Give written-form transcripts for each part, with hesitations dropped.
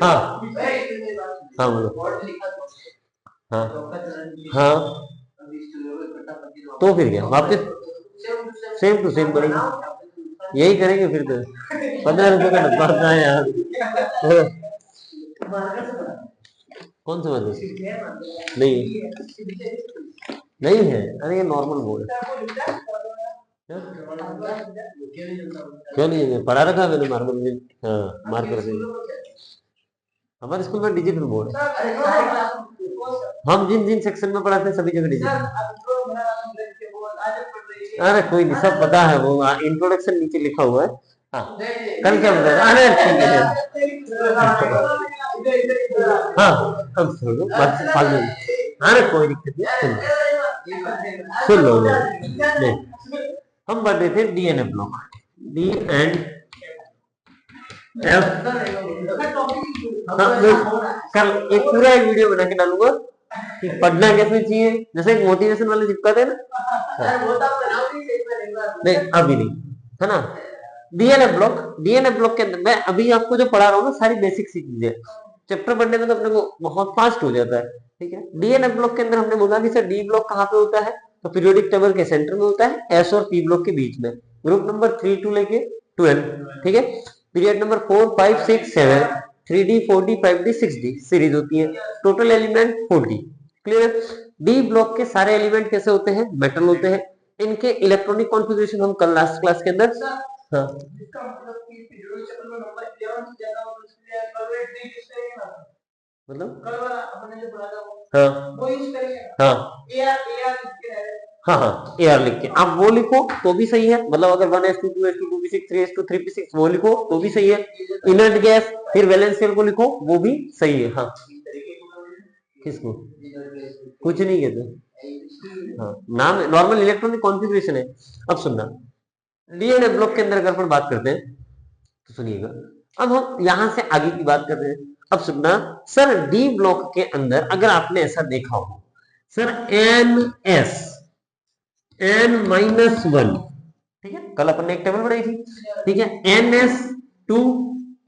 हाँ हाँ बोलो। हाँ हाँ, तो फिर क्या वापस सेम टू सेम पड़ेगी, यही करेंगे फिर तो। 15 रुपए का डब्बा होता है यार। कौन सा वाला? नहीं नहीं है, अरे ये नॉर्मल बोर्ड है। क्यों नहीं है, पढ़ा रखा है मैंने मार्कर। हाँ मार्कर से। हमारे स्कूल में डिजिटल बोर्ड है। हम जिन जिन सेक्शन में पढ़ाते हैं सभी जगह डिजिटल। अरे कोई नहीं, सब पता है वो, इंट्रोडक्शन नीचे लिखा हुआ है। हाँ कल क्या बताया? अरे ठीक है। हाँ अब छोड़ो बात फालतू। अरे कोई दिक्कत नहीं, सुन लो नहीं। हम पढ़ रहे थे DNA block, D and F. हाँ कल एक पूरा एक वीडियो बना के डालूंगा कि पढ़ना कैसे चाहिए, जैसे एक मोटिवेशन वाले चिपकाते हैं ना। नहीं अभी नहीं है ना। डीएनए ब्लॉक के अंदर मैं अभी आपको जो पढ़ा रहा हूँ ना, सारी बेसिक सी चीजें। चैप्टर पढ़ने में तो अपने को बहुत फास्ट हो जाता है, ठीक है। डीएनए ब्लॉक के अंदर हमने बोला कि सर डी ब्लॉक कहाँ पे होता है, तो पीरियोडिक टेबल के सेंटर में होता है, एस और पी ब्लॉक के बीच में, ग्रुप नंबर 3 टू लेके 12, ठीक है। Period number 4 5 6 7 3D 4D 5D 6D series होती है, total element 40। Clear? D block के सारे एलिमेंट कैसे होते हैं? मेटल होते हैं। इनके इलेक्ट्रॉनिक कॉन्फ़िगरेशन हम कल लास्ट क्लास के अंदर, हाँ मतलब हाँ हाँ हाँ हाँ ए आर लिख के आप वो लिखो तो भी सही है, मतलब अगर 1s2 2s2 2p6 3s2 3p6 वो लिखो तो भी सही है। इनर्ट गैस फिर वैलेंस शेल को लिखो वो भी सही है। हाँ किसको? कुछ नहीं कहते, हाँ नाम नॉर्मल इलेक्ट्रॉनिक कॉन्फ़िगरेशन है। अब सुनना, डीएनए ब्लॉक के अंदर अगर अपन बात करते हैं तो सुनिएगा, अब हम यहां से आगे की बात कर रहे हैं। अब सुनना सर, डी ब्लॉक के अंदर अगर आपने ऐसा देखा हो सर, n-1, ठीक है, कल अपन ने एक टेबल बनाई थी, ठीक है, ns2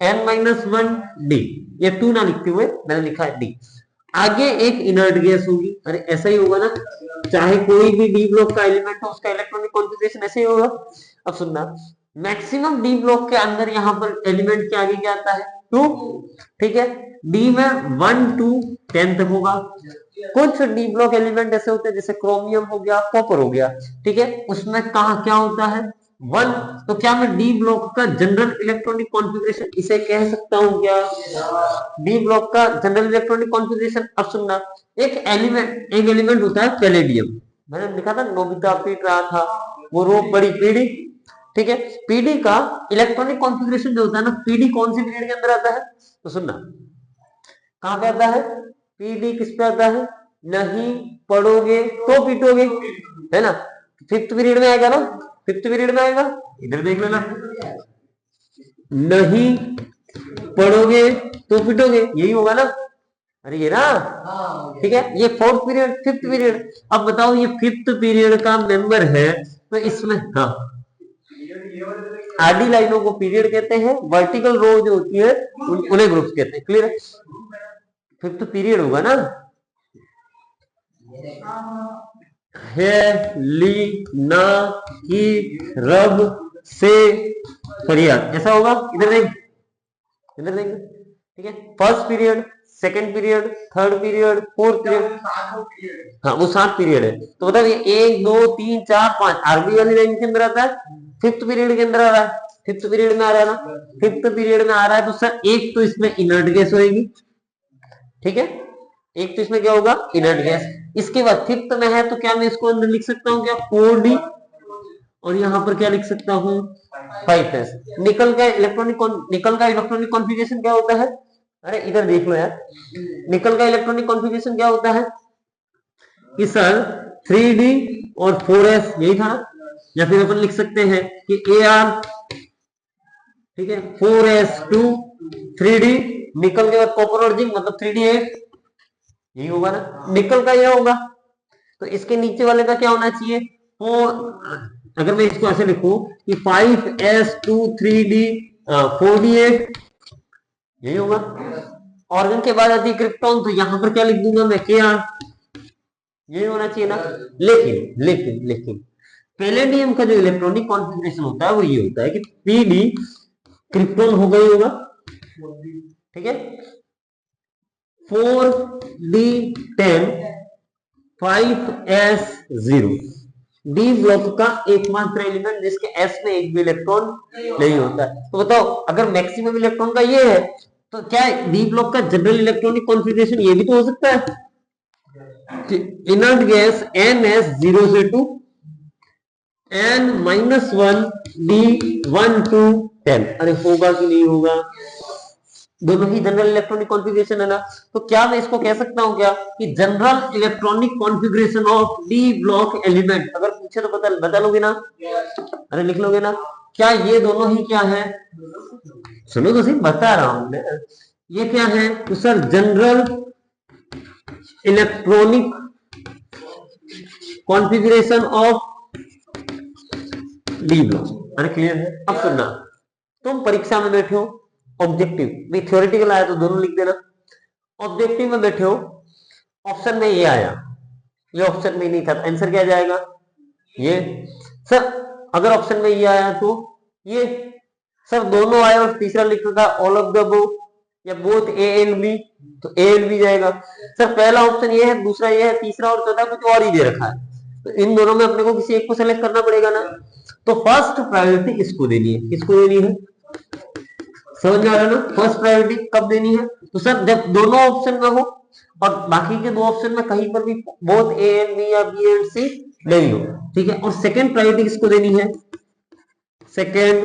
n-1d, ये 2 ना लिखते हुए मैंने लिखा है d। आगे एक इनर्ट गैस होगी, अरे ऐसा ही होगा ना, चाहे कोई भी डी ब्लॉक का एलिमेंट हो उसका इलेक्ट्रॉनिक कॉन्फ़िगरेशन ऐसे ही होगा। अब सुनना, मैक्सिमम डी ब्लॉक के अंदर यहाँ पर एलिमेंट के आगे क्या आता है? 2, ठीक है। डी में 1 to 10 तक होगा। कुछ डी ब्लॉक एलिमेंट ऐसे होते हैं जैसे क्रोमियम हो गया, कॉपर हो गया, ठीक है, उसमें कहा क्या होता है? 1। तो क्या मैं डी ब्लॉक का जनरल इलेक्ट्रॉनिक कॉन्फ़िगरेशन इसे कह सकता हूँ क्या? डी ब्लॉक का जनरल इलेक्ट्रॉनिक कॉन्फ़िगरेशन। अब सुनना, एक एलिमेंट होता है पैलेडियम, मैंने लिखा था नोबिता पीट रहा था, वो रो पड़ी पीढ़ी, ठीक है। पीडी का इलेक्ट्रॉनिक कॉन्फ़िगरेशन जो होता है ना, पीडी कौन सी पीरियड के अंदर आता है? तो सुनना, कहां पे आता है? पीडी किस पे आता है? नहीं पढ़ोगे तो पीटोगे, है ना। 5th पीरियड में आएगा ना, 5th पीरियड में आएगा, इधर देख लेना, नहीं पढ़ोगे तो पीटोगे, यही होगा ना। अरे ये ना, ठीक है, ये 4th पीरियड 5th पीरियड। अब बताओ ये 5th पीरियड का मेंबर है, तो इसमें हाँ आडी लाइनों को पीरियड कहते हैं, वर्टिकल रो जो होती है उन्हें ग्रुप्स कहते हैं। क्लियर? 5th पीरियड होगा ना, है ली ना की रब से फरियाद, ऐसा होगा। इधर देख, इधर देख, ठीक है। First period, second period, third period, fourth period, हाँ वो 7 पीरियड है। तो बताओ ये 1 2 3 4 5 आरबी वाली लाइन के अंदर आता है, 5th पीरियड के अंदर आ रहा है, 5th पीरियड में आ रहा है ना, 5th पीरियड में आ रहा है, तो सर एक तो इसमें इनर्ट गैस होगी, ठीक है, एक तो इसमें क्या होगा? Inert gas. इसके बाद 5th में है तो क्या मैं इसको अंदर लिख सकता हूँ क्या? 4d, और यहाँ पर क्या लिख सकता हूँ? 5s। निकल का इलेक्ट्रॉनिक कॉन्फ़िगरेशन क्या होता है? अरे इधर देख लो यार, निकल का इलेक्ट्रॉनिक कॉन्फ़िगरेशन क्या होता है कि सर 3d और 4s, यही था ना। या फिर अपन लिख सकते हैं कि Ar, ठीक है, 4s2 3d, निकल के बाद कॉपर और जिंक मतलब 3d8, यही होगा ना। निकल का यह होगा, तो इसके नीचे वाले का क्या होना चाहिए? 4, अगर मैं इसको ऐसे लिखूं कि 5s2 3d 4d8, यही होगा। ऑर्गन के बाद आती है क्रिप्टॉन, तो यहां पर क्या लिख दूंगा मैं, के आर, यही होना चाहिए ना। लेकिन लेकिन लेकिन पैलेडियम का जो इलेक्ट्रॉनिक कॉन्फ़िगरेशन होता है वो ये होता है कि पीडी क्रिप्टॉन हो गई होगा, ठीक है, 4d10 5s0, डी ब्लॉक का एकमात्र एलिमेंट जिसके एस में एक भी इलेक्ट्रॉन नहीं होता है। तो बताओ अगर मैक्सिमम इलेक्ट्रॉन का ये है तो क्या डी ब्लॉक का जनरल इलेक्ट्रॉनिक कॉन्फ़िगरेशन ये भी तो हो सकता है। Inert gas NS0 N-1 D1 to 10, अरे होगा कि नहीं होगा, दोनों ही जनरल इलेक्ट्रॉनिक कॉन्फ़िगरेशन है ना। तो क्या मैं इसको कह सकता हूं क्या कि general electronic configuration of D block element, अगर पूछे तो बता लोगे ना, अरे लिख लोगे ना, क्या ये दोनों ही क्या है, सुनो तो सही बता रहा हूं मैं, ये क्या है तो sir general electronic configuration of D block. अरे क्लियर है। अब सुनना, तुम परीक्षा में बैठे हो, ऑब्जेक्टिव में थ्योरेटिकल आया तो दोनों लिख देना, ऑब्जेक्टिव में बैठे हो, ऑप्शन में ये आया, ये ऑप्शन में नहीं था, आंसर क्या जाएगा ये। सर अगर ऑप्शन में ये आया तो ये, सर दोनों आए और तीसरा लिख रखा ऑल ऑफ द अबव या बोथ ए एंड बी, तो ए एंड बी जाएगा। सर पहला ऑप्शन ये है, दूसरा ये है, तीसरा और चौथा कुछ और ही दे रखा है, तो इन दोनों में अपने को किसी एक को सेलेक्ट करना पड़ेगा ना। तो फर्स्ट प्रायोरिटी इसको देनी है, किसको देनी है, समझ में आ रहा है ना, फर्स्ट प्रायोरिटी कब देनी है, तो सर जब दोनों ऑप्शन में हो और बाकी के दो ऑप्शन में कहीं पर भी बोथ ए एंड बी या बी एंड सी नहीं हो, ठीक है। और सेकंड प्रायोरिटी किसको देनी है, सेकंड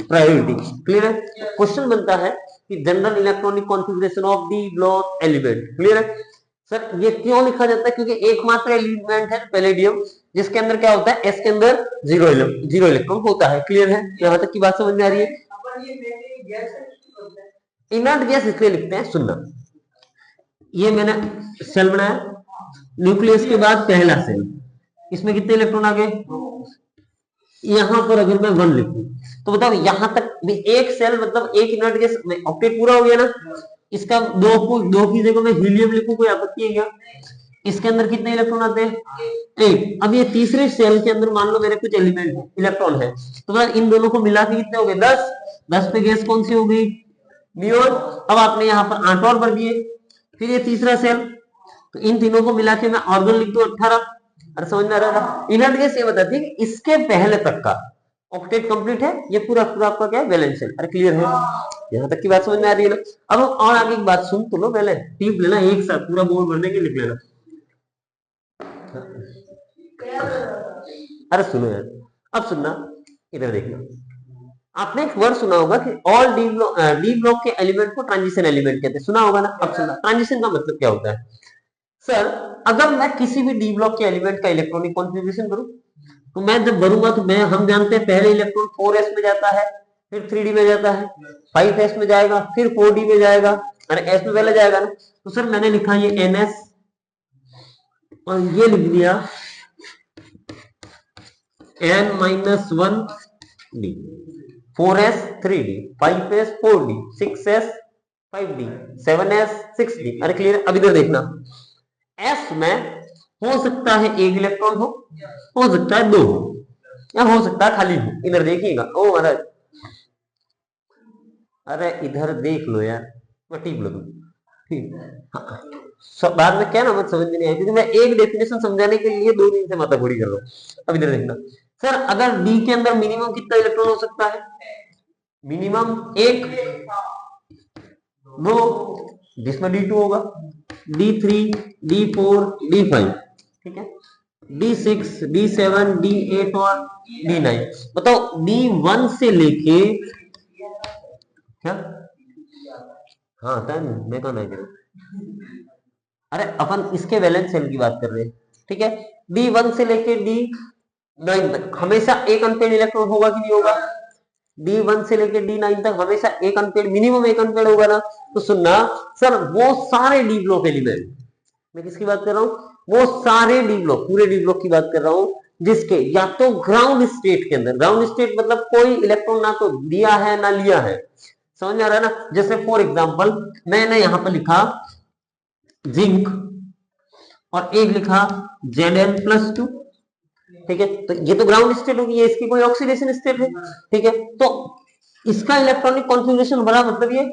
प्रायोरिटी, क्लियर है। क्वेश्चन बनता है कि general electronic configuration of D block element, clear है। सर ये क्यों लिखा जाता है, क्योंकि एकमात्र एलिमेंट है पैलेडियम जिसके अंदर क्या होता है, एस के अंदर जीरो इलेक्ट्रॉन होता है, क्लियर है, यहां तक की बात समझ में आ रही है। इनर्ट गैस इसलिए लिखते हैं, सुनना, ये मैंने सेल बनाया, न्यूक्लियस के बाद पहला सेल, इसमें कितने इलेक्ट्रॉन आ गए, यहां पर अगर मैं 1 लिखूं तो बताओ यहां तक एक सेल मतलब एक इनर्ट गैस ऑक्टेट पूरा हो गया ना। इसका दो की जगह मैं हीलियम लिखूं, कोई आपत्ति है क्या, इसके अंदर कितने इलेक्ट्रॉन आते हैं 8। अब ये तीसरे सेल के अंदर मान लो मेरे कुछ एलिमेंट है, इलेक्ट्रॉन है, तो इन दोनों को मिला के कितने हो गए 10, 10 पे गैस कौन सी हो गई, नियोन। अब आपने यहाँ पर 8 और भर दिए, फिर ये तीसरा सेल, तो इन तीनों को मिला के मैं ऑर्गन लिख दूं 18। अरे समझ में आ रहा था। इनर्ट गैस ये बताती है कि इसके पहले तक का ऑक्टेट कंप्लीट है, ये पूरा पूरा आपका क्या है वैलेंस शेल। अरे क्लियर है, यहाँ तक की बात समझ में आ रही है ना। अब और आगे की बात सुन तो लो, पहले टिप लेना एक साथ, पूरा बोर्ड भरने के लिख लेना। अरे सुनो यार, अब सुनना, इधर देखना, आपने एक वर्ड सुना होगा कि ऑल डी ब्लॉक के एलिमेंट को ट्रांजिशन एलिमेंट कहते हैं, सुना होगा ना। अब सुनना, ट्रांजिशन का मतलब क्या होता है। सर अगर मैं किसी भी डी ब्लॉक के एलिमेंट का इलेक्ट्रॉनिक कॉन्फ़िगरेशन करूं, तो मैं जब भरूंगा तो मैं, हम जानते हैं पहले इलेक्ट्रॉन 4s में जाता है, फिर 3d में जाता है, 5s में जाएगा, फिर 4d में जाएगा, अरे s में पहले जाएगा ना। तो सर मैंने लिखा ये ns और ये लिख दिया n-1d, 4s 3d, 5s 4d, 6s 5d, 7s 6d। अरे क्लियर। अब इधर देखना, s में हो सकता है एक इलेक्ट्रॉन हो सकता है दो हो, या हो सकता है खाली हो। इधर देखिएगा, ओ महाराज, अरे इधर देख लो यार, मैं टीप लो ठीक। हाँ, बाद में क्या ना मत समझ में नहीं आई, क्योंकि मैं एक डेफिनेशन समझाने के लिए 2 दिन से माथा घोड़ी कर रहा हूँ। अब इधर देखना, सर अगर डी के अंदर मिनिमम कितना इलेक्ट्रॉन हो सकता है, मिनिमम 1, 2, जिसमें D2 होगा, D3, D4, D5, ठीक है, D6, D7, D8 और D9। बताओ D1 से लेके क्या, हाँ तन मैं कौन है, अरे अपन इसके वैलेंस सेल की बात कर रहे हैं, ठीक है। D1 से लेके D9 तक हमेशा एक अनपेड इलेक्ट्रॉन होगा कि नहीं होगा, D1 से लेके D9 तक हमेशा एक अनपेड, मिनिमम एक अनपेड होगा ना। तो सुनना सर, वो सारे डी ब्लॉक एलिमेंट, मैं किसकी बात कर रहा हूँ, वो सारे डी ब्लॉक, पूरे डी ब्लॉक की बात कर रहा हूँ जिसके या तो ग्राउंड स्टेट के अंदर, ग्राउंड स्टेट मतलब कोई इलेक्ट्रॉन ना तो दिया है ना लिया है, समझ में आ रहा है ना। जैसे फॉर एग्जांपल मैंने यहां पर लिखा जिंक और एक लिखा Zn+2, ठीक है, तो ये तो ग्राउंड स्टेट होगी, ये इसकी कोई ऑक्सीडेशन स्टेट है, ठीक है, तो इसका इलेक्ट्रॉनिक कॉन्फ़िगरेशन बड़ा मतलब ये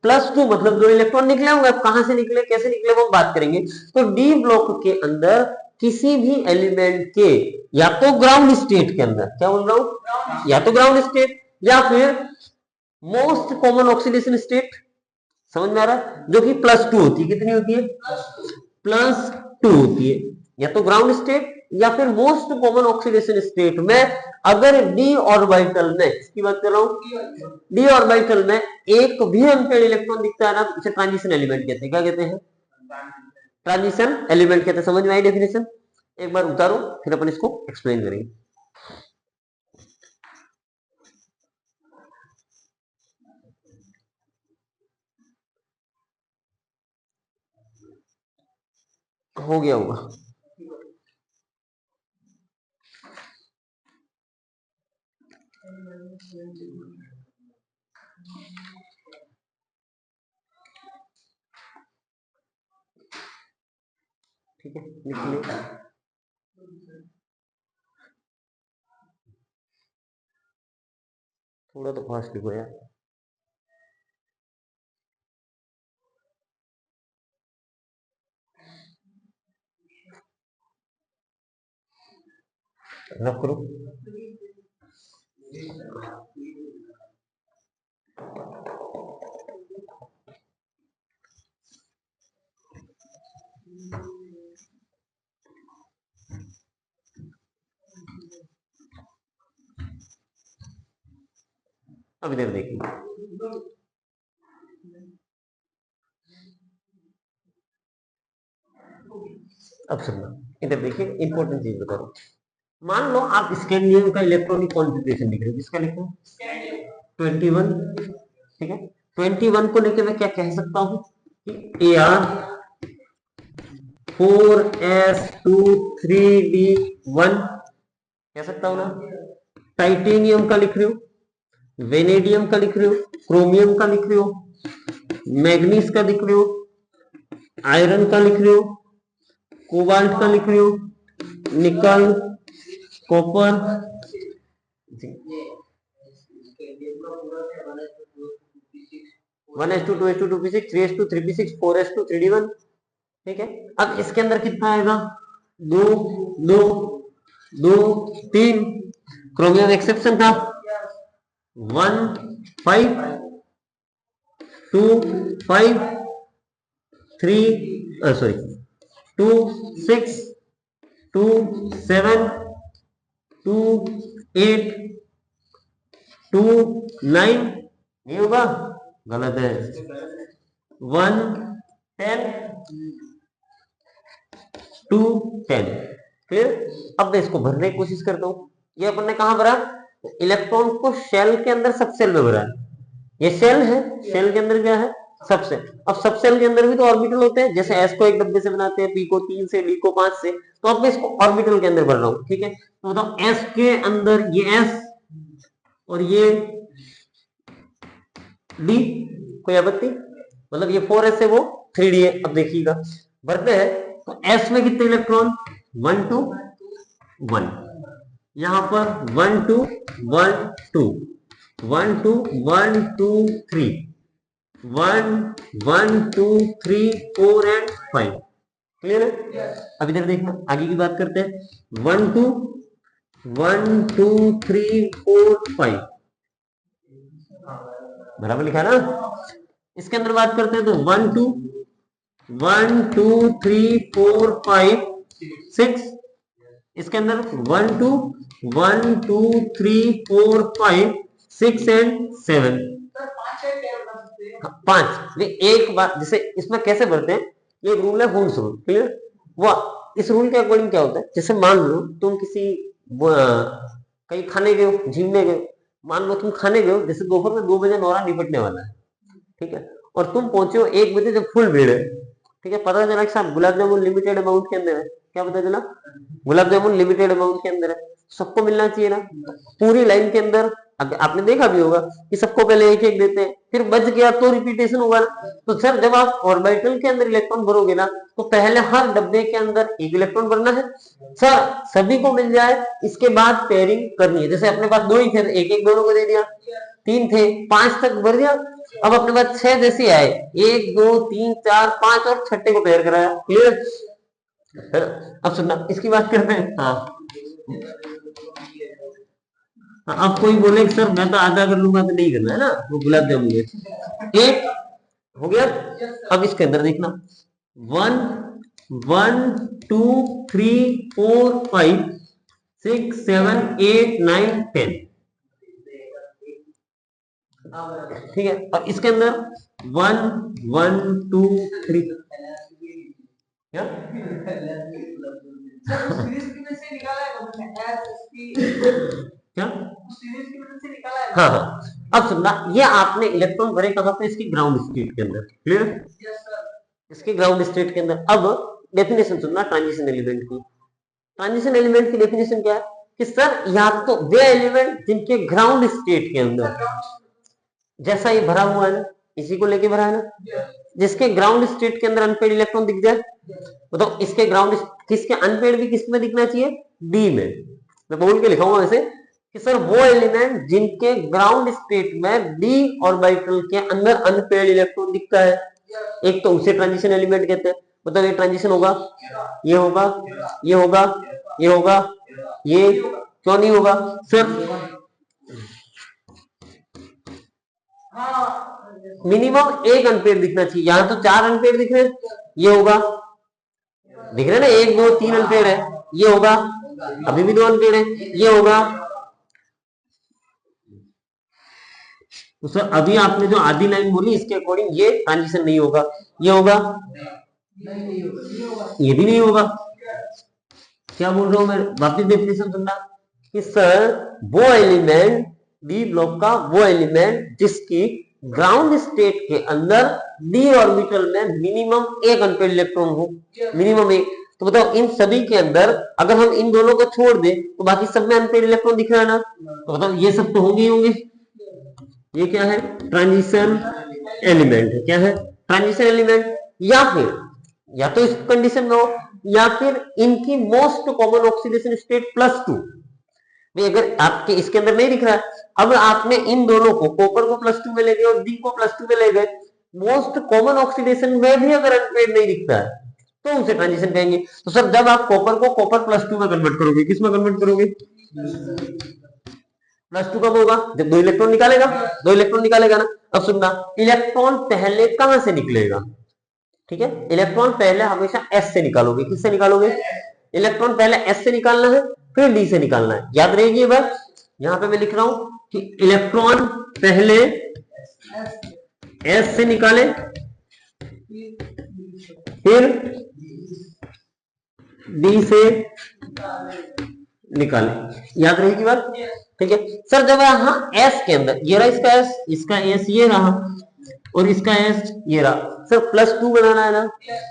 +2, मतलब जो इलेक्ट्रॉन निकले होंगे, अब कहां से निकले कैसे निकले वो हम बात करेंगे। तो डी ब्लॉक के अंदर किसी भी एलिमेंट के या तो ग्राउंड स्टेट के अंदर, क्या बोल रहा हूं, या तो ग्राउंड स्टेट या फिर मोस्ट कॉमन ऑक्सीडेशन स्टेट, समझ में आ रहा है, जो कि +2 होती है, कितनी होती है, +2 होती है, या तो ग्राउंड स्टेट या फिर मोस्ट कॉमन ऑक्सीडेशन स्टेट में अगर डी ऑर्बिटल में, इसकी बात कर रहा हूं, डी ऑर्बिटल में एक भी अनपेयर्ड इलेक्ट्रॉन दिखता है ना, तो इसे ट्रांजिशन एलिमेंट कहते हैं। क्या कहते हैं, ट्रांजिशन एलिमेंट कहते हैं। समझ में आई डेफिनेशन, एक बार उतारो फिर अपन इसको एक्सप्लेन करेंगे। हो गया होगा, ठीक है, लिख लिया। थोड़ा तो फास्ट लिखो यार। रफ करो। अब इधर देखिए, अब सुनना, इधर देखिए, इंपॉर्टेंट चीज बता रहा हूं। मान लो आप स्कैंडियम का इलेक्ट्रॉनिक कॉन्फ़िगरेशन लिख रहे हो, किसका लिख रहे हो, 21, ठीक है, 21 को लेकर मैं क्या कह सकता हूं कि Ar4s23d1 कह सकता हूं ना। टाइटेनियम का लिख रहे हो, वेनेडियम का लिख रहे हो, क्रोमियम का लिख रहे हो, मैग्नीज का लिख रहे हो, आयरन का लिख रहे हो, कोबाल्ट का लिख रहे हो, निकल, copper, 1s2 2s2 2p6 3s2 3p6 4s2 3d1, ठीक है। अब इसके अंदर कितना आएगा, 2 2 2 3, क्रोमियम एक्सेप्शन था, 1 5 2 5 3 सॉरी 2 6 2 7 2 8 2 9, नहीं होगा, गलत है, 1 10 2 10, फिर अब मैं इसको भरने की कोशिश करता हूं। ये अपन ने कहां भरा, इलेक्ट्रॉन को शेल के अंदर सब सेल में भरा है, ये सेल है, सेल के अंदर क्या है, सब सेल। अब सब सेल के अंदर भी तो ऑर्बिटल होते हैं, जैसे एस को एक डब्बे से बनाते हैं, पी को 3 से, डी को 5 से, तो अब मैं इसको ऑर्बिटल के अंदर भर रहा हूं, ठीक है। तो बताओ एस के अंदर ये एस और ये डी, कोई आपत्ति, मतलब ये 4s है वो 3d है। अब देखिएगा भरते हैं, तो s में कितने इलेक्ट्रॉन, 1 2 1, यहां पर 1 2 1 2 1 2 1 2 3 1 1 2 3 4 एंड 5, क्लियर है। अब इधर देखना, आगे की बात करते हैं, 1 2 1 2 3 4 5, बराबर लिखा ना। इसके अंदर बात करते हैं, तो 1 2 1 2 3 4 5 6, इसके अंदर 1 2 1 2 3 4 5 6 एंड 7, 5। एक बात, जैसे इसमें कैसे भरते हैं, ये रूल है वुन्स रूल, क्लियर। वो इस रूल के अकॉर्डिंग क्या होता है, जैसे मान लो तुम किसी कहीं खाने गए हो, घूमने गए, मान लो तुम खाने गए हो, जैसे दोपहर में 2 बजे नौरा निपटने वाला है, ठीक है, और तुम पहुंचे हो 1 बजे जब फुल भीड़ है, ठीक है, पता चला कि साहब गुलाब जामुन लिमिटेड अमाउंट के अंदर है, क्या पता चला, गुलाब जामुन लिमिटेड अमाउंट के अंदर है, सबको मिलना चाहिए ना, पूरी लाइन के अंदर आपने देखा भी होगा कि सबको पहले एक एक देते हैं, फिर बच गया तो रिपीटेशन होगा ना। तो सर जब आप ऑर्बिटल के अंदर इलेक्ट्रॉन भरोगे ना, तो पहले हर डब्बे के अंदर एक इलेक्ट्रॉन भरना है सर, सभी को मिल जाए, इसके बाद पेयरिंग करनी है। जैसे अपने पास 2 ही थे, एक एक दोनों को दे दिया, 3 थे, 5 तक भर दिया। अब अपने पास 6 जैसे आए, 1 2 3 4 5 और छठे को पेयर कराया। क्लियर? अब सुनना, इसकी बात करते हैं। हाँ, अब कोई बोले कि सर मैं तो आधा कर लूंगा, तो नहीं करना है ना, वो गुलाब जामुन है। एक हो गया। अब इसके अंदर देखना, 1 1 2 3 4 5 6 7 8 9 10, ठीक है। और इसके अंदर 1 1 2 3 क्या क्या, हाँ हाँ। अब सुनना, ये आपने इलेक्ट्रॉन भरे कहां पे, इसकी ग्राउंड स्टेट के अंदर। क्लियर? इसके ग्राउंड स्टेट के अंदर। अब डेफिनेशन सुनना ट्रांजिशन एलिमेंट की। ट्रांजिशन एलिमेंट की डेफिनेशन क्या है कि सर या तो वे एलिमेंट जिनके ग्राउंड स्टेट के अंदर, जैसा ये भरा हुआ है ना, इसी को लेके भरा है ना, जिसके ग्राउंड स्टेट के अंदर अनपेड इलेक्ट्रॉन दिख जाए, बताओ इसके ग्राउंड, किसके अनपेड भी किस में दिखना चाहिए, डी में। मैं बोल के लिखाऊंगा वैसे कि सर वो एलिमेंट जिनके ग्राउंड स्टेट में डी ऑर्बिटल के अंदर अनपेड इलेक्ट्रॉन दिखता है, एक तो उसे ट्रांजिशन एलिमेंट कहते हैं। मतलब ये ट्रांजिशन होगा, ये होगा, ये होगा, ये होगा, ये क्यों नहीं होगा सर? मिनिमम एक अनपेड दिखना चाहिए। यहां तो 4 अनपेड दिख रहे हैं, ये होगा, दिख रहे हैं ना, 1 2 3 अनपेड है, ये होगा, अभी भी 2 अनपेड है, ये होगा। तो सर अभी आपने जो आधी लाइन बोली इसके अकॉर्डिंग ये ट्रांजिशन नहीं होगा, ये होगा, ये भी नहीं होगा। क्या बोल रहा हूं मैं, वापिस डेफिनेशन सुनना कि सर वो एलिमेंट, डी ब्लॉक का वो एलिमेंट जिसकी ग्राउंड स्टेट के अंदर डी ऑर्बिटल में मिनिमम एक अनपेड इलेक्ट्रॉन हो, मिनिमम एक। तो बताओ इन सभी के अंदर अगर हम इन दोनों को छोड़ दें तो बाकी सब में अनपेड इलेक्ट्रॉन दिख रहा है ना, तो बताओ ये सब तो होंगे ही होंगे। ये क्या है, ट्रांजिशन एलिमेंट है। क्या है, ट्रांजिशन एलिमेंट। या फिर या तो इस कंडीशन में हो, या फिर इनकी मोस्ट कॉमन ऑक्सीडेशन स्टेट +2। अगर आपके इसके अंदर नहीं दिख रहा है, अब आपने इन दोनों को, कॉपर को +2 में ले गए और डी को +2 में ले गए, मोस्ट कॉमन ऑक्सीडेशन में भी अगर अनपेड नहीं दिखता है तो उसे ट्रांजिशन कहेंगे। तो सर जब आप कॉपर को कॉपर +2 में कन्वर्ट करोगे, किस में कन्वर्ट करोगे, +2 कब होगा, जब 2 इलेक्ट्रॉन निकालेगा, 2 इलेक्ट्रॉन निकालेगा ना। अब सुनना, इलेक्ट्रॉन पहले कहां से निकलेगा, ठीक है, इलेक्ट्रॉन पहले हमेशा S से निकालोगे। किससे निकालोगे, इलेक्ट्रॉन पहले S से निकालना है, फिर D से निकालना है। याद रहेगी ये बात। यहां पे मैं लिख रहा हूं कि इलेक्ट्रॉन पहले S से निकाले, फिर D से निकाले। याद रहेगी बात, ठीक है। सर जब यहां S के अंदर, ये रहा इसका S, इसका S ये रहा, और इसका S ये रहा। सर +2 बनाना है ना,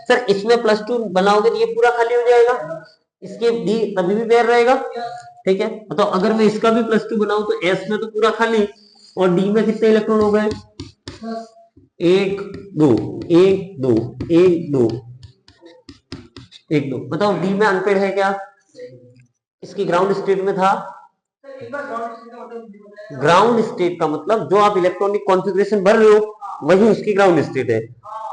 सर इसमें +2 बनाओगे तो ये पूरा खाली हो जाएगा, इसके D तभी भी पेयर रहेगा, ठीक है। तो अगर मैं इसका भी +2 बनाऊं तो S में तो पूरा खाली, और D में कितने इलेक्ट्रॉन हो गए, 1 2 1 2 1 2 1 2। बताओ D में अनपेड है क्या, इसकी ग्राउंड स्टेट में था। ग्राउंड स्टेट का मतलब जो आप इलेक्ट्रॉनिक कॉन्फ़िगरेशन भर रहे हो वही उसकी ग्राउंड स्टेट है।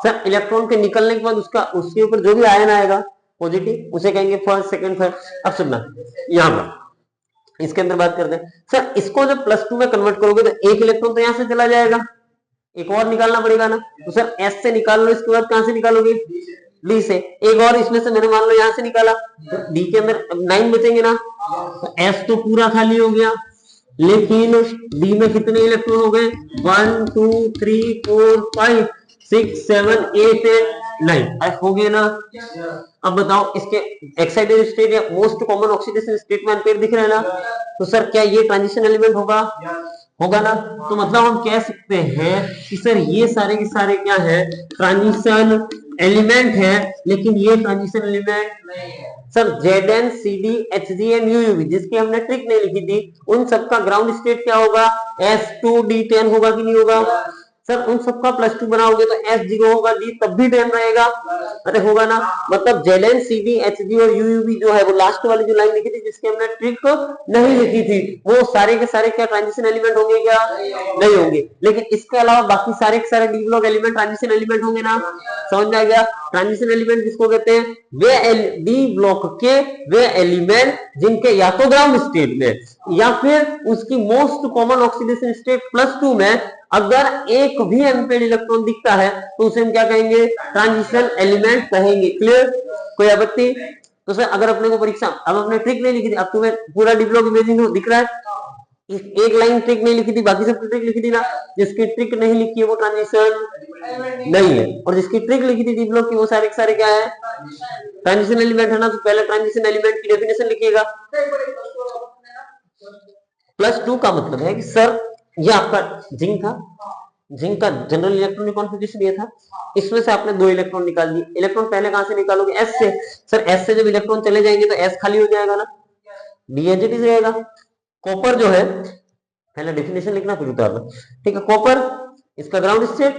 सर इलेक्ट्रॉन के निकलने के बाद उसका, उसके ऊपर जो भी आयन आएगा पॉजिटिव, उसे कहेंगे फर्स्ट सेकंड थर्ड। अब सुनना, यहां पर इसके अंदर बात करते हैं। सर इसको जब +2 में कन्वर्ट करोगे तो एक इलेक्ट्रॉन तो यहां से चला जाएगा, एक और निकालना पड़ेगा ना। तो सर S से निकाल लो, इसके बाद कहां से निकालोगे, D से। एक और इसमें से मैंने मान लो यहां से निकाला, तो D के अंदर 9 बचेंगे ना, तो S तो पूरा खाली हो गया, लेकिन D में कितने इलेक्ट्रॉन हो गए, 1 2 3 4 5 6 7 8 9 हो गए ना। अब बताओ इसके एक्साइटेड स्टेट या मोस्ट कॉमन ऑक्सीडेशन स्टेट में अनपेयर दिख रहे हैं ना, तो सर क्या ये ट्रांजिशन एलिमेंट होगा, होगा ना। तो मतलब हम कह सकते हैं कि सर ये सारे के सारे क्या है, ट्रांजिशन एलिमेंट है, लेकिन ये ट्रांजिशन एलिमेंट नहीं है। सर ZnCdHgN जिसकी हमने ट्रिक नहीं लिखी थी, उन सबका ग्राउंड स्टेट क्या होगा, S2D10 होगा कि नहीं होगा। सर उन सबका +2 बनाओगे तो S0 होगा, D तब भी 10 रहेगा, अरे होगा ना। मतलब ZnCdHg और UUV जो है वो लास्ट वाली जो लाइन लिखी थी जिसकी हमने ट्रिक नहीं लिखी थी, वो सारे के सारे क्या ट्रांजिशन एलिमेंट होंगे क्या, नहीं होंगे। लेकिन इसके अलावा बाकी सारे के सारे D block element transition element होंगे ना, समझ में आ गया। ट्रांजिशन एलिमेंट किसको कहते हैं, वे डी ब्लॉक के वे एलिमेंट जिनके या तो ग्राउंड स्टेट में या फिर उसकी मोस्ट कॉमन ऑक्सीडेशन स्टेट +2 में अगर एक भी अनपेड इलेक्ट्रॉन दिखता है तो उसे हम क्या कहेंगे, ट्रांजिशन एलिमेंट कहेंगे। क्लियर, कोई आपत्ति। तो सर अगर अपने को परीक्षा, अब हमने ट्रिक नहीं लिखी थी, अब तुम्हें पूरा डी ब्लॉक इमेजिन दिख रहा है, एक लाइन ट्रिक नहीं लिखी थी, बाकी सब ट्रिक लिखी थी ना। जिसकी ट्रिक नहीं लिखी है वो ट्रांजिशन नहीं है, और जिसकी ट्रिक लिखी थी डी ब्लॉक की वो सारे के सारे क्या है, ट्रांजिशन एलिमेंट है ना। तो पहले ट्रांजिशन एलिमेंट की डेफिनेशन लिखिएगा। +2 का मतलब है कि सर ये आपका जिंक था, जिंक का जनरल इलेक्ट्रॉनिक कॉन्फ़िगरेशन ये था, इसमें से आपने 2 इलेक्ट्रॉन निकाल दिए। इलेक्ट्रॉन पहले कहां से निकालोगे, S से। सर S से जब इलेक्ट्रॉन चले जाएंगे तो S खाली हो जाएगा ना, D एज इट इज रहेगा। कॉपर जो है, पहले डेफिनेशन लिखना फिर उतारना, ठीक है। कॉपर इसका ग्राउंड स्टेट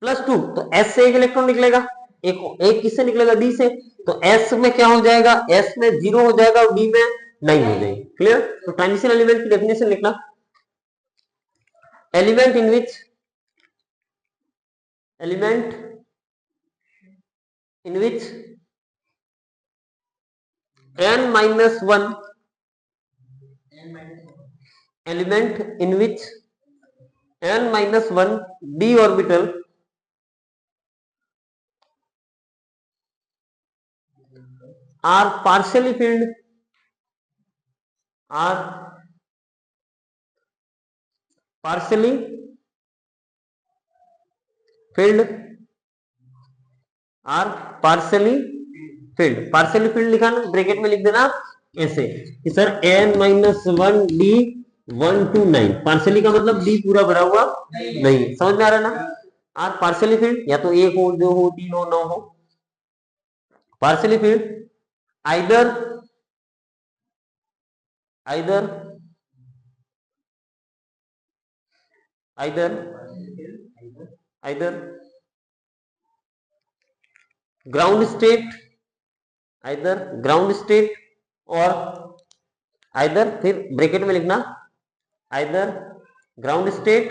+2, तो S से एक इलेक्ट्रॉन निकलेगा, एक किससे निकलेगा, D से। तो S में क्या हो जाएगा, S में 0 हो जाएगा और D में नहीं हो जाएगी। क्लियर। तो ट्रांजिशन एलिमेंट की डेफिनेशन लिखना, element in which n-1 element in which n-1 d orbital are partially filled partially field लिखा ना, ब्रैकेट में लिख देना ऐसे कि sir n-1 d 1 to 9, partially का मतलब d पूरा भरा हुआ नहीं, समझ में आ रहा है ना। आर पार्शियली फील्ड या तो 1 हो, 2 हो, 3 हो, 9 हो। Partially field either ground state और फिर ब्रैकेट में लिखना आइदर ग्राउंड स्टेट,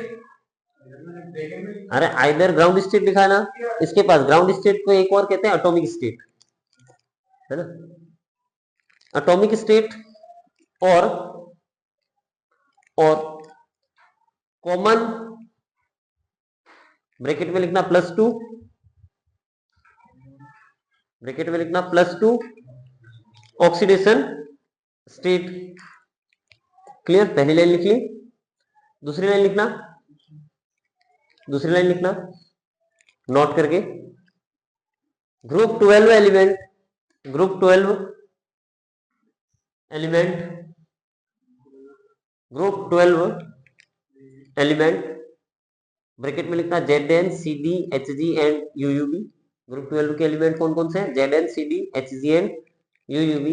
अरे आइदर ग्राउंड स्टेट लिखा है ना, इसके पास ग्राउंड स्टेट को एक और कहते हैं एटॉमिक स्टेट, है ना। एटॉमिक स्टेट और कॉमन, ब्रैकेट में लिखना +2, ब्रैकेट में लिखना +2 ऑक्सीडेशन स्टेट। क्लियर, पहली लाइन लिख ली। दूसरी लाइन लिखना नोट करके, ग्रुप 12 एलिमेंट ब्रैकेट में लिखना Zn Cd Hg and UUV। Group 12 के एलिमेंट कौन कौन से हैं, Zn Cd Hg and UUV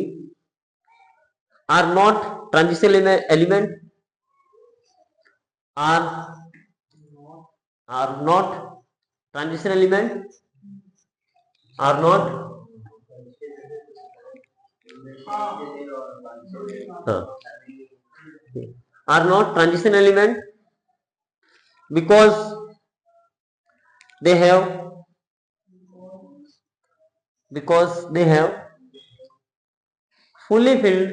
are not transition element, are not transition element, are not transition element because they have fully filled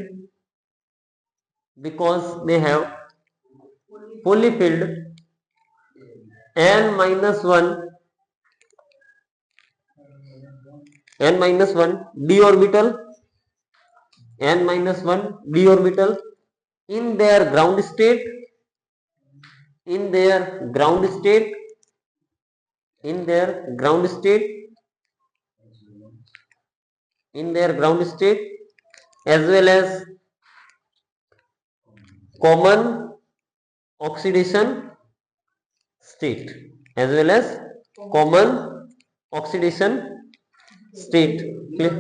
n-1 d orbital in their ground state as well as common oxidation state, Clear?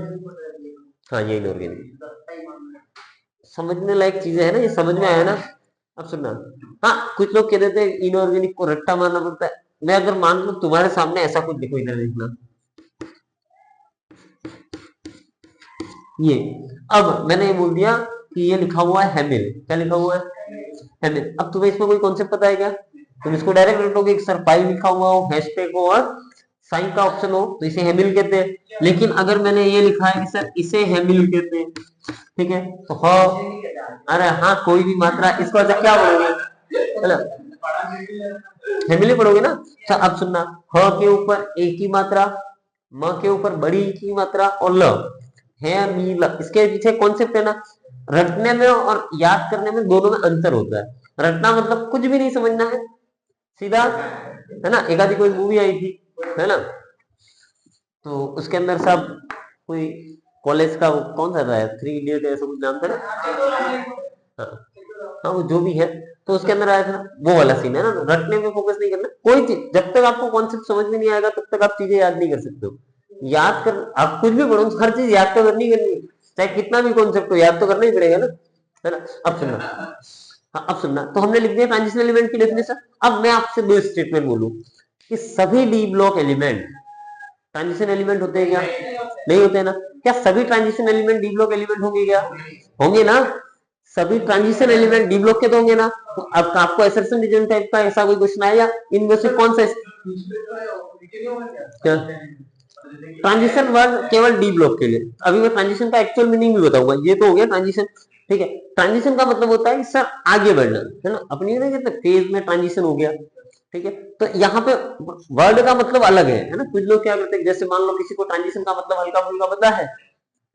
हाँ ये inorganic समझने लायक चीजें है ना, ये समझ में आया ना। अब सुनना, हाँ कुछ लोग कह देते हैं इनऑर्गेनिक को रट्टा मारना पड़ता है। मैं अगर मान लूं तुम्हारे सामने ऐसा कुछ देखो, इधर देखना ये, अब मैंने ये बोल दिया कि ये लिखा हुआ है हेमिल, क्या लिखा हुआ है हेमिल। अब तुम्हें इसमें कोई कॉन्सेप्ट पता है क्या? तुम इसको डायरेक्ट रटोगे कि सर पाई लिखा हुआ हो, हैशटैग हो और साइन का ऑप्शन हो तो इसे हेमिल कहते हैं। लेकिन अगर मैंने ये लिखा है कि सर इसे हेमिल कहते हैं, ठीक है, तो हाँ, अरे हाँ कोई भी मात्रा, इसको अच्छा क्या बोलोगे, है ना, हेमिल ही पढ़ोगे ना। अच्छा अब सुनना, ह के ऊपर एक ही मात्रा, म के ऊपर बड़ी एक ही मात्रा और ल है मील, इसके पीछे कॉन्सेप्ट है ना, रटने में और याद करने में दोनों में अंतर होता है। रटना मतलब कुछ भी नहीं समझना है, सीधा, है ना। एक आधी कोई मूवी आई थी, है ना, तो उसके अंदर सब कोई कॉलेज का कौन सा था, 3 इडियट ऐसा कुछ नाम था ना, हाँ हाँ वो जो भी है, तो उसके अंदर आया था वो वाला सीन है ना। रटने में फोकस नहीं करना, कोई चीज जब तक आपको कॉन्सेप्ट समझ में नहीं आएगा तब तक आप चीजें याद नहीं कर सकते हो। याद कर, आप कुछ भी पढ़ो हर चीज याद तो करनी करनी है, चाहे कितना भी कॉन्सेप्ट हो याद तो करना ही पड़ेगा ना, है ना। अब सुनना, हाँ अब सुनना, तो हमने लिख दिया ट्रांजिशन एलिमेंट की डेफिनेशन। अब मैं आपसे दो स्टेटमेंट बोलूं कि सभी D block element transition element होते हैं क्या? नहीं होते हैं ना। क्या सभी transition element D block element होंगे क्या? होंगे ना। सभी ट्रांजिशन एलिमेंट डी ब्लॉक के तो होंगे ना। तो अब आपको असर्शन रीजन टाइप का ऐसा कोई क्वेश्चन आया, इनमें से कौन सा क्या ट्रांजिशन वर्ड केवल डी ब्लॉक के लिए? अभी मैं ट्रांजिशन का एक्चुअल मीनिंग भी बताऊंगा। ये तो हो गया ट्रांजिशन, ठीक है। ट्रांजिशन का मतलब होता है कि सर आगे बढ़ना, है ना, अपनी नहीं कहते फेज में ट्रांजिशन हो गया, ठीक है। तो यहाँ पे वर्ड का मतलब अलग है ना। कुछ लोग क्या करते हैं, जैसे मान लो किसी को ट्रांजिशन का मतलब हल्का फुल्का पता है,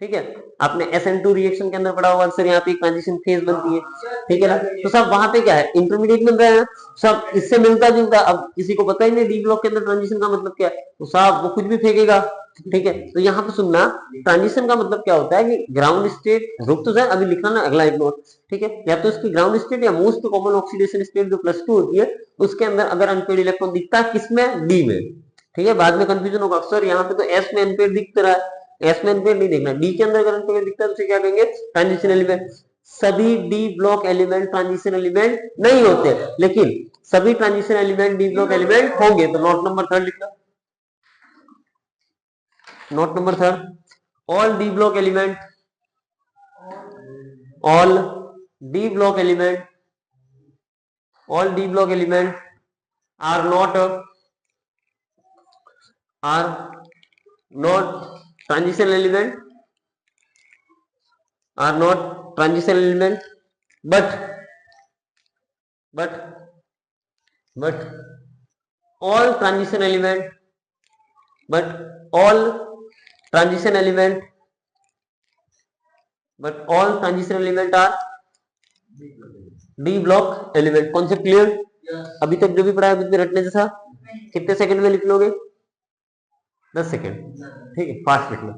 ठीक है, आपने SN2 रिएक्शन के अंदर पढ़ा हुआ सर, यहाँ पे एक ट्रांजिशन फेज बनती है, ठीक है ना। तो सब वहां पे क्या है, इंटरमीडिएट बन रहा है ना, सब इससे मिलता जुलता। अब किसी को पता ही नहीं डी ब्लॉक के अंदर ट्रांजिशन का मतलब क्या है, तो साहब वो कुछ भी फेंकेगा, ठीक है। तो यहाँ पे सुनना, ट्रांजिशन का मतलब क्या होता है कि ग्राउंड स्टेट, रुक तो जाए अभी लिखना ना अगला इग्नोर, ठीक है, या तो इसकी ग्राउंड स्टेट या मोस्ट कॉमन ऑक्सीडेशन स्टेट जो +2 होती है, उसके अंदर अगर अनपेड इलेक्ट्रॉन दिखता है किसमें, डी में, ठीक है। बाद में कंफ्यूजन होगा, सर यहाँ पे तो एस में अनपेड दिख रहा है, एस में अनपेड नहीं देखना, डी के अंदर अगर अनपेड दिखता है तो उसे क्या कहेंगे, ट्रांजिशन एलिमेंट। सभी D block element transition element नहीं होते, लेकिन सभी transition element D block element होंगे। तो नोट नंबर 3 लिखना, note number 3, all d block element, all d block element, all d block element are not, are not transition element, are not transition element, but but but all transition element, but all transition element, but all transition element are D block element. Concept clear? अभी तक जो भी पढ़ा है अभी रटने जैसा, कितने सेकंड में लिख लोगे? 10 सेकंड, ठीक है, फास्ट लिख लो।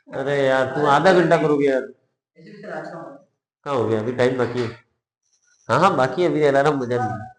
अरे यार तुम आधा घंटा करोगे यार, कहाँ हो गया, अभी टाइम बाकी है। हाँ हाँ बाकी है, अभी अलार्म बजा नहीं।